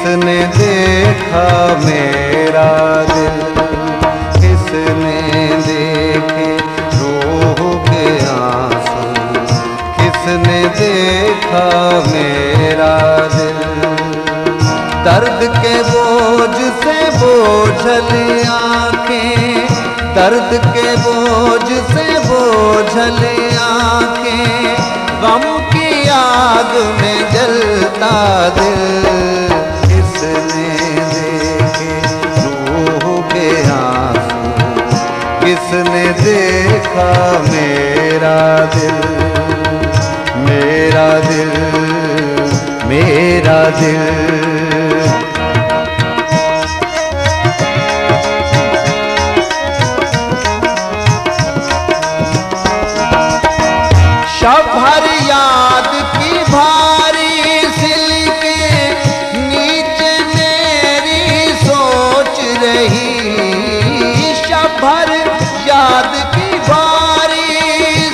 किसने देखा मेरा दिल, किसने देखे रूह के आंसू, किसने देखा मेरा दिल। दर्द के बोझ से बोझल आंखें, दर्द के बोझ से बोझल आंखें, गम की आग में जलता दिल। किसने देखे रूह के आंसू, किसने देखा मेरा दिल, मेरा दिल, मेरा दिल। शब भर याद की भारी सिलके नीचे मेरी सोच रही, शब भर याद की भारी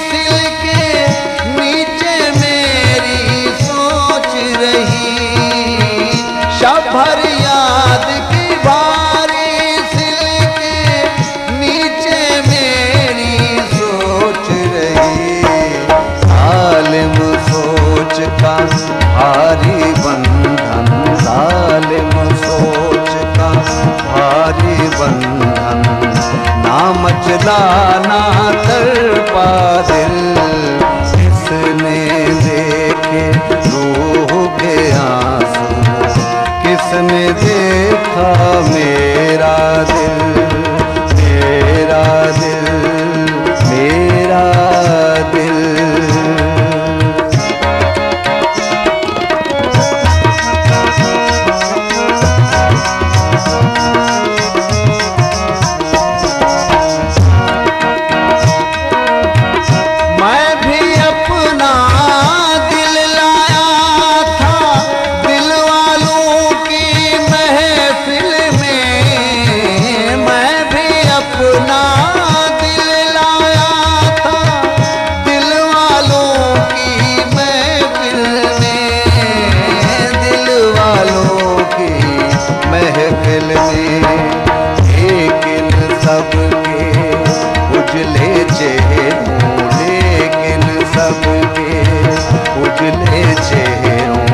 सिलके नीचे मेरी सोच रही, शब भर याद की भारी सिलके नीचे मेरी सोच रही। जालिम सोच का भारी बंधन, जालिम सोच का भारी बंधन, ना मचला ना तड़पा दिल। किसने देखे रूह के आंसू, किसने देखा मेरा दिल, मेरा दिल, मेरा दिल। लेकिन सबके उजले चेहरों, लेकिन सबके उजले चेहरों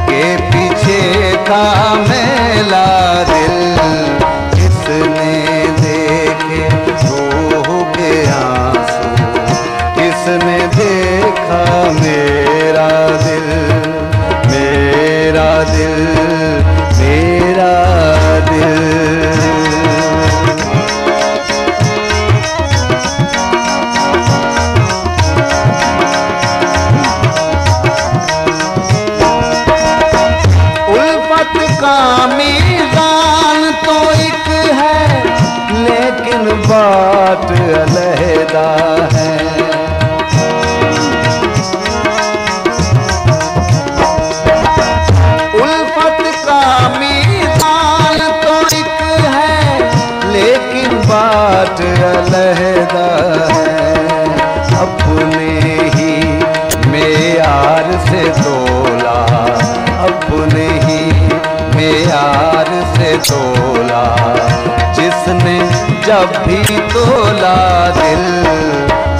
के पीछे था मेला दिल। किसने देखे रूह के आंसू, किसने देखा मेरा दिल, मेरा दिल, मेरा दिल। उल्फत का मीज़ान तो एक है, लेकिन बात अलहदा है। उल्फत का मीज़ान तो एक है, लेकिन बात अलहदा है। अपने ही मेयार से तोला, अपने ही मेयार से तोला, जिसने जब भी तोला दिल।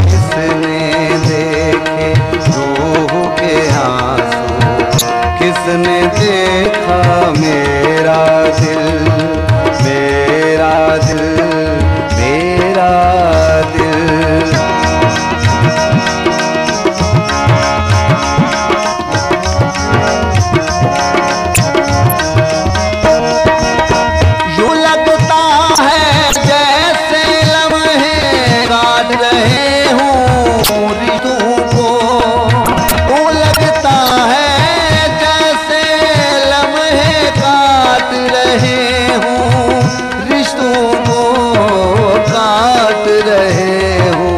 किसने देखे रूह के आंसू, किसने देखा मेरा दिल, मेरा दिल, मेरा दिल। यूं लगता है जैसे लम्हे काट रहे हूँ रिश्तों को, यूं लगता है जैसे लम्हे काट रहे हूँ रिश्तों को, काट रहे हूँ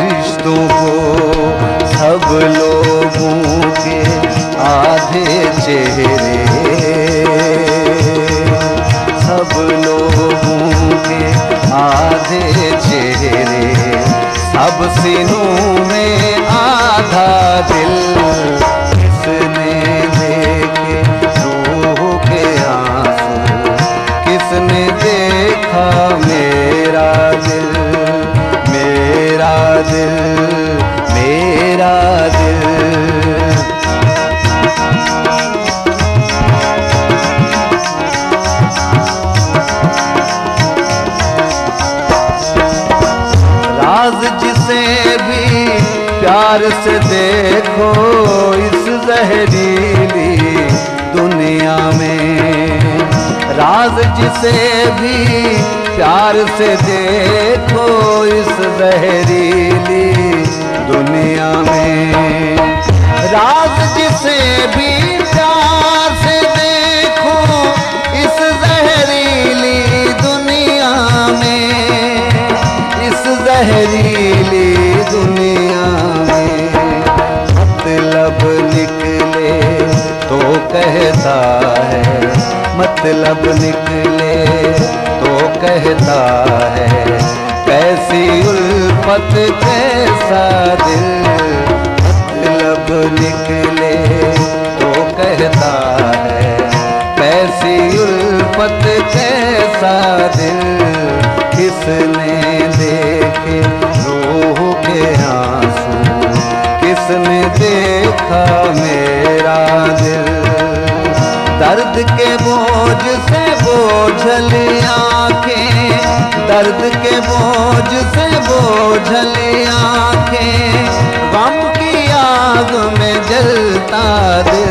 रिश्तों को। सब लोगों के आधे चेहरे, सब लोगों के आधे चेहरे, सब सीनों में आधा दिल। किसने देखे रूह के प्यार से देखो इस जहरीली दुनिया में, राज जिसे भी प्यार से देखो इस जहरीली दुनिया में, राज जिसे भी प्यार से देखो इस जहरीली दुनिया में, इस जहरीली दुनिया में, मतलब निकले तो कहता है, मतलब निकले तो कहता है, कैसी उल्फत कैसा दिल, मतलब निकले तो कहता है, कैसी उल्फत कैसा दिल, किसने देखे रूह के आंसू, किसने देखा मेरा दिल, दर्द के बोझ से बोझली आंखें, दर्द के बोझ से बोझली आंखें, गम की आग में जलता दिल,